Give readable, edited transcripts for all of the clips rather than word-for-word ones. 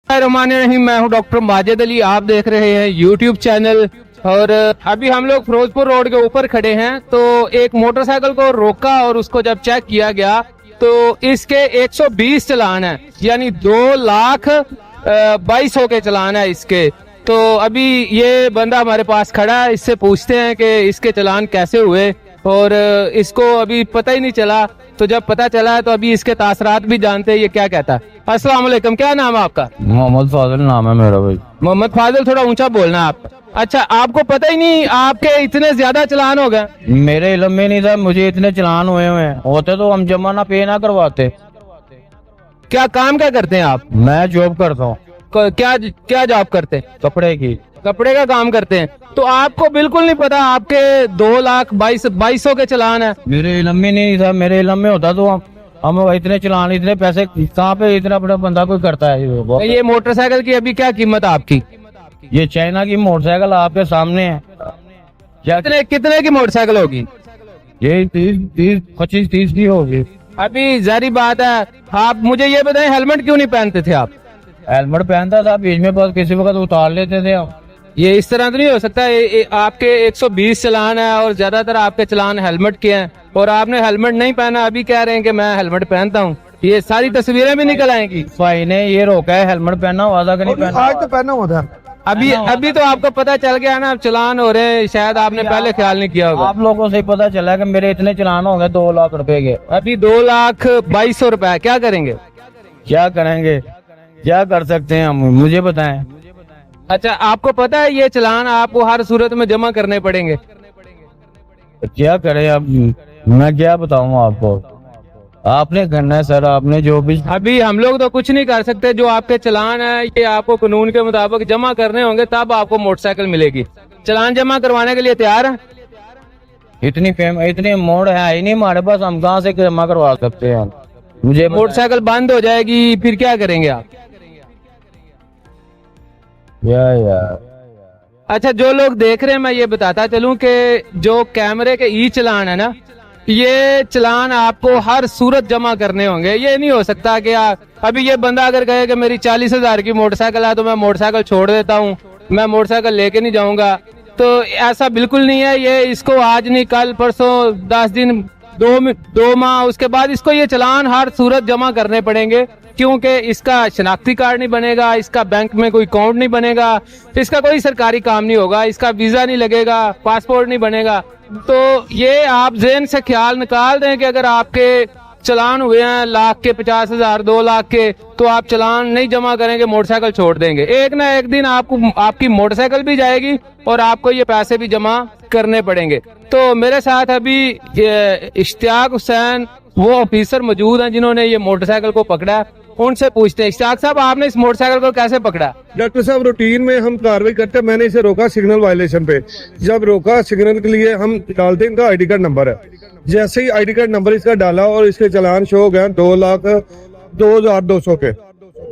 रहीम, मैं हूं डॉक्टर माजिद अली। आप देख रहे हैं यूट्यूब चैनल। और अभी हम लोग फिरोजपुर रोड के ऊपर खड़े हैं, तो एक मोटरसाइकिल को रोका और उसको जब चेक किया गया तो इसके 120 चलान है, यानी 2,22,000 के चलान है इसके। तो अभी ये बंदा हमारे पास खड़ा है, इससे पूछते हैं कि इसके चलान कैसे हुए, और इसको अभी पता ही नहीं चला। तो जब पता चला तो अभी इसके तासरात भी जानते हैं ये क्या कहता है। अस्सलाम वालेकुम, क्या नाम है आपका? मोहम्मद फाजिल नाम है मेरा भाई। मोहम्मद फाजिल, थोड़ा ऊंचा बोलना है आप। अच्छा, आपको पता ही नहीं आपके इतने ज्यादा चलान हो गए? मेरे इल्म में नहीं था, मुझे इतने चलान हुए हैं। होते तो हम जमा ना पे ना करवाते। क्या काम क्या करते हैं आप? मैं जॉब करता हूँ। क्या जॉब करते हैं? कपड़े की। कपड़े का काम करते हैं। तो आपको बिल्कुल नहीं पता आपके 2,22,000 के चलान है? मेरे इल्म में नहीं था, मेरे इल्म में होता तो हम इतने चलान, इतने पैसे कहाँ पे इतना बड़ा बंदा कोई करता है। ये मोटरसाइकिल की अभी क्या कीमत है आपकी? ये चाइना की मोटरसाइकिल आपके सामने है। कितने की मोटरसाइकिल होगी? ये 25-30 की होगी। अभी जारी बात है, आप मुझे ये बताएं, हेलमेट क्यों नहीं पहनते थे आप? हेलमेट पहनता था, बीच में बस किसी वक्त उतार लेते थे हम। ये इस तरह तो नहीं हो सकता। आपके 120 चलान है और ज्यादातर आपके चलान हेलमेट के हैं, और आपने हेलमेट नहीं पहना, अभी कह रहे हैं कि मैं हेलमेट पहनता हूँ। ये सारी तस्वीरें भी निकल आएंगी। भाई ने ये रोका है हेलमेट पहनना, वादा का नहीं पहना। आज तो पहना हुआ था। अभी तो आपको पता चल गया ना, अब चलान हो रहे हैं, शायद आपने पहले ख्याल नहीं किया होगा। आप लोगों से पता चला कि मेरे इतने चलान हो गए 2 लाख रुपए के। अभी 2,22,000 रुपए, क्या करेंगे? क्या करेंगे, क्या कर सकते हैं हम, मुझे बताएं। अच्छा, आपको पता है ये चलान आपको हर सूरत में जमा करने पड़ेंगे? क्या करें अब, मैं क्या बताऊं आपको, आपने करना है सर, आपने जो भी। अभी हम लोग तो कुछ नहीं कर सकते। जो आपके चलान है ये आपको कानून के मुताबिक जमा करने होंगे, तब आपको मोटरसाइकिल मिलेगी। चलान जमा करवाने के लिए तैयार है? इतनी मोड़ है ही नहीं हमारे पास, हम कहाँ से जमा करवा सकते हैं। मुझे मोटरसाइकिल बंद हो जाएगी, फिर क्या करेंगे आप? यार अच्छा, जो लोग देख रहे हैं, मैं ये बताता चलूं कि जो कैमरे के ई चलान है ना, ये चलान आपको हर सूरत जमा करने होंगे। ये नहीं हो सकता कि अभी ये बंदा अगर कहे कि मेरी 40,000 की मोटरसाइकिल है तो मैं मोटरसाइकिल छोड़ देता हूँ, मैं मोटरसाइकिल लेके नहीं जाऊंगा, तो ऐसा बिल्कुल नहीं है। ये इसको आज नहीं कल परसों 10 दिन 2 माह उसके बाद इसको ये चलान हर सूरत जमा करने पड़ेंगे, क्योंकि इसका शनाख्ती कार्ड नहीं बनेगा, इसका बैंक में कोई अकाउंट नहीं बनेगा, इसका कोई सरकारी काम नहीं होगा, इसका वीजा नहीं लगेगा, पासपोर्ट नहीं बनेगा। तो ये आप ज़हन से ख्याल निकाल दें कि अगर आपके चलान हुए हैं लाख के, 50,000, 2 लाख के, तो आप चलान नहीं जमा करेंगे, मोटरसाइकिल छोड़ देंगे, एक ना एक दिन आपकी मोटरसाइकिल भी जाएगी और आपको ये पैसे भी जमा करने पड़ेंगे। तो मेरे साथ अभी इश्तियाक हुसैन वो ऑफिसर मौजूद हैं जिन्होंने ये मोटरसाइकिल को पकड़ा। उनसे पूछते हैं, इश्तियाक साहब, आपने इस मोटरसाइकिल को कैसे पकड़ा? डॉक्टर साहब, रूटीन में हम कार्रवाई करते हैं। मैंने इसे रोका सिग्नल वायलेशन पे। जब रोका सिग्नल के लिए हम डालते हैं, इनका आईडी कार्ड नंबर है। जैसे ही आईडी कार्ड नंबर इसका डाला और इसके चलान शो हो गए 2,02,200 के,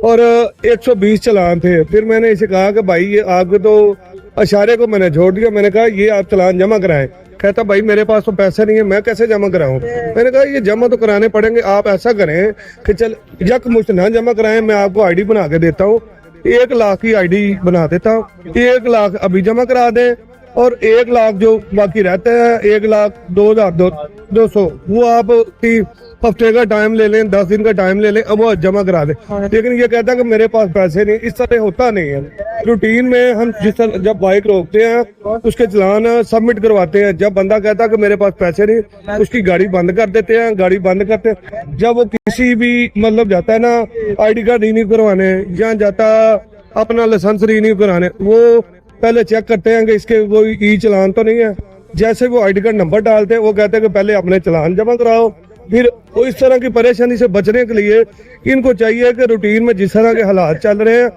और 120 चलान थे। फिर मैंने इसे कहा कि भाई ये आपके तो इशारे को मैंने छोड़ दिया। मैंने कहा ये आप चलान जमा कराएं। कहता भाई मेरे पास तो पैसे नहीं है, मैं कैसे जमा कराऊं? मैंने कहा ये जमा तो कराने पड़ेंगे। आप ऐसा करें कि चल यकमुश्त ना जमा कराएं, मैं आपको आईडी बना के देता हूँ, 1 लाख की आईडी बना देता हूँ, 1 लाख अभी जमा करा दें, और 1 लाख जो बाकी रहते हैं 1,02,200 वो आप 3 हफ्ते का टाइम ले लें, 10 दिन का टाइम ले लें, अब वो जमा करा दें। लेकिन ये कहता है कि मेरे पास पैसे नहीं। इस तरह होता नहीं है। रूटीन में हम जिस तरह जब बाइक रोकते हैं उसके चलान सबमिट करवाते हैं। जब बंदा कहता है कि मेरे पास पैसे नहीं, उसकी गाड़ी बंद कर देते हैं। गाड़ी बंद करते हैं, जब वो किसी भी मतलब जाता है ना आईडी कार्ड रिन्यू करवाने या जाता अपना लाइसेंस रिन्यू कराने, वो पहले चेक करते हैं कि इसके कोई ई चलान तो नहीं है। जैसे वो आईडी कार्ड नंबर डालते हैं, वो कहते हैं कि पहले अपने चलान जमा कराओ। फिर वो इस तरह की परेशानी से बचने के लिए इनको चाहिए कि रूटीन में जिस तरह के हालात चल रहे हैं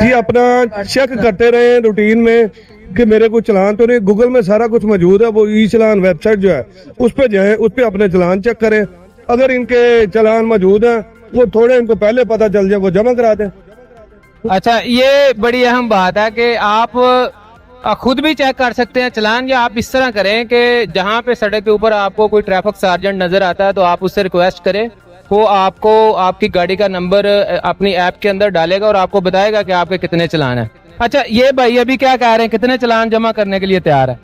ये अपना चेक करते रहे रूटीन में कि मेरे को चलान तो नहीं। गूगल में सारा कुछ मौजूद है, वो ई चलान वेबसाइट जो है उस पे जाएं, उस पे अपने चलान चेक करें। अगर इनके चलान मौजूद हैं, वो थोड़े इनको पहले पता चल जाए, वो जमा करा दें। अच्छा, ये बड़ी अहम बात है कि आप खुद भी चेक कर सकते हैं चलान, या आप इस तरह करें कि जहां पे सड़क के ऊपर आपको कोई ट्रैफिक सार्जेंट नजर आता है तो आप उससे रिक्वेस्ट करें وہ آپ کو آپ کی گاڑی کا نمبر اپنی ایپ کے اندر ڈالے گا اور آپ کو بتائے گا کہ آپ کے کتنے چلان ہیں. اچھا یہ بھائی ابھی کیا کہہ رہے ہیں, کتنے چلان جمع کرنے کے لیے تیار ہے؟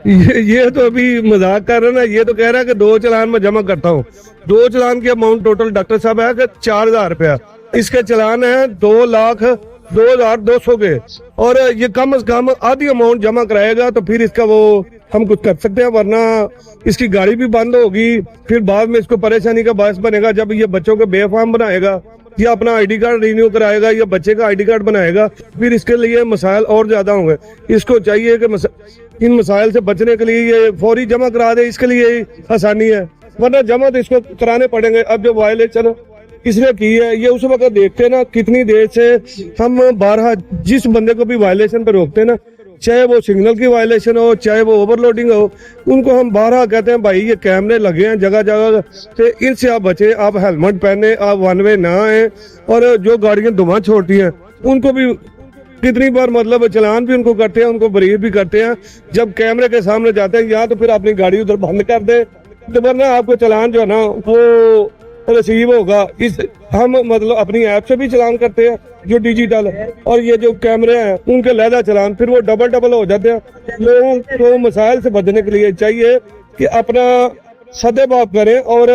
یہ تو ابھی مذاق کر رہے ہیں نا, یہ تو کہہ رہا ہے کہ 2 چلان میں جمع کرتا ہوں. 2 چلان کی اماؤنٹ ٹوٹل ڈاکٹر صاحب ہے کہ 4000 روپیہ. اس کے چلان ہیں 2,02,200 کے, اور یہ کم از کم آدھی اماؤنٹ جمع کرائے گا تو پھر اس کا وہ ہم کچھ کر سکتے ہیں, ورنہ اس کی گاڑی بھی بند ہوگی. پھر بعد میں اس کو پریشانی کا باعث بنے گا جب یہ بچوں کے بے فارم بنائے گا یا اپنا آئی ڈی کارڈ رینیو کرائے گا یا بچے کا آئی ڈی کارڈ بنائے گا, پھر اس کے لیے مسائل اور زیادہ ہوں گے. اس کو چاہیے کہ ان مسائل سے بچنے کے لیے یہ فوری جمع کرا دے, اس کے لیے آسانی ہے, ورنہ جمع تو اس کو کرانے پڑیں گے. اب جو وائلیشن اس نے کی ہے یہ اس وقت دیکھتے ہیں نا کتنی دیر سے ہم بارہا جس بندے کو بھی وائلیشن پہ روکتے ہیں نا, چاہے وہ سگنل کی وائلیشن ہو چاہے وہ اوور لوڈنگ ہو, ان کو ہم بارہا کہتے ہیں بھائی یہ کیمرے لگے ہیں جگہ جگہ سے, ان سے آپ بچیں, آپ ہیلمٹ پہنے, آپ ون وے نہ آئیں. اور جو گاڑیاں دھواں چھوڑتی ہیں ان کو بھی کتنی بار مطلب چلان بھی ان کو کرتے ہیں, ان کو بریف بھی کرتے ہیں جب کیمرے کے سامنے جاتے ہیں. یا تو پھر اپنی گاڑی ادھر بند کر دیں, تو ورنہ آپ کو چلان جو ہے نا وہ ریسیو ہوگا. اس ہم مطلب اپنی ایپ سے بھی چلان کرتے ہیں جو ڈیجیٹل, اور یہ جو کیمرے ہیں ان کے علیحدہ چلان, پھر وہ ڈبل ہو جاتے ہیں. لوگوں کو مسائل سے بچنے کے لیے چاہیے کہ اپنا سدے باب کریں اور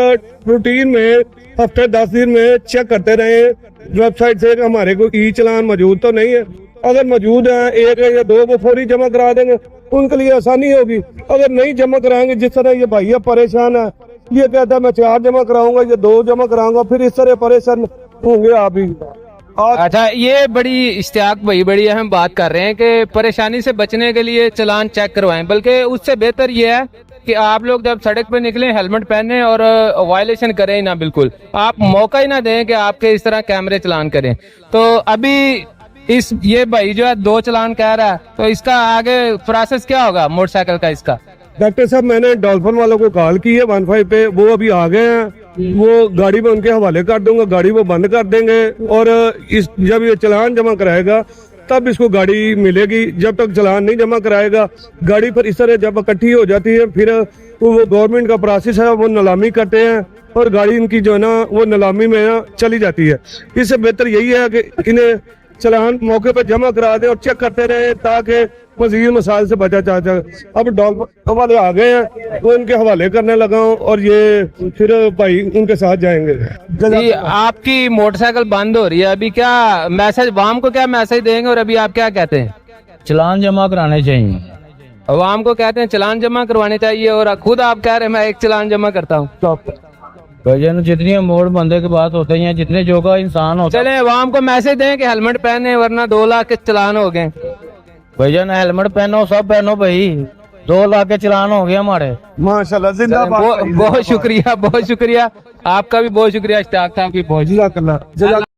روٹین میں ہفتے 10 دن میں چیک کرتے رہیں ویب سائٹ سے کہ ہمارے کو ای چلان موجود تو نہیں ہے. اگر موجود ہیں 1 یا 2 وہ فوری جمع کرا دیں گے, ان کے لیے آسانی ہوگی. اگر نہیں جمع کرائیں گے, جس طرح یہ بھائی پریشان ہے, یہ کہتا ہے میں 4 جمع کراؤں گا یا 2 جمع کراؤں گا, پھر اس طرح پریشان ہوں گے آپ ہی. اچھا یہ بڑی اشتیاق بھائی بڑی اہم بات کر رہے ہیں کہ پریشانی سے بچنے کے لیے چلان چیک کروائیں, بلکہ اس سے بہتر یہ ہے کہ آپ لوگ جب سڑک پہ نکلیں ہیلمٹ پہنیں اور وائلیشن کریں ہی نہ, بالکل آپ موقع ہی نہ دیں کہ آپ کے اس طرح کیمرے چلان کریں. تو ابھی یہ بھائی جو ہے 2 چلان کہہ رہا ہے, تو اس کا آگے پروسیس کیا ہوگا موٹر سائیکل کا اس کا؟ ڈاکٹر صاحب میں نے ڈولفن والوں کو کال کی ہے 15 پہ, وہ ابھی آ گئے ہیں. وہ گاڑی میں ان کے حوالے کر دوں گا, گاڑی وہ بند کر دیں گے, اور جب یہ چلان جمع کرائے گا تب اس کو گاڑی ملے گی. جب تک چلان نہیں جمع کرائے گا گاڑی پر اس طرح جب اکٹھی ہو جاتی ہے, پھر وہ گورنمنٹ کا پروسیس ہے, وہ نیلامی کرتے ہیں اور گاڑی ان کی جو ہے نا وہ نیلامی میں چلی جاتی ہے. اس سے بہتر یہی ہے کہ انہیں چلان موقع پہ جمع کرا دیں اور چیک کرتے رہیں تاکہ مزید مسائل سے بچا جا سکے. اب ڈولفن والے آ گئے ہیں, وہ ان کے حوالے کرنے لگا ہوں, اور یہ پھر بھائی ان کے ساتھ جائیں گے. جی آپ کی موٹر سائیکل بند ہو رہی ہے, ابھی کیا میسج عوام کو کیا میسج دیں گے, اور ابھی آپ کیا کہتے ہیں؟ چلان جمع کرانے چاہیے. عوام کو کہتے ہیں چلان جمع کروانے چاہیے, اور خود آپ کہہ رہے ہیں میں 1 چلان جمع کرتا ہوں. جتنی موڑ بندے کے پاس ہوتے ہیں, جتنے جو کا انسان ہوتا ہے, چلیں عوام کو میسج دیں کہ ہیلمٹ پہنے, ورنہ 2 لاکھ کے چلان ہو گئے. بھائی جان ہیلمٹ پہنو, سب پہنو بھائی, 2 لاکھ کے چلان ہو گئے ہمارے. ماشاءاللہ زندہ باد. بہت شکریہ, بہت شکریہ آپ کا بھی, بہت شکریہ اشتیاق صاحب کی, بہت جزاک اللہ.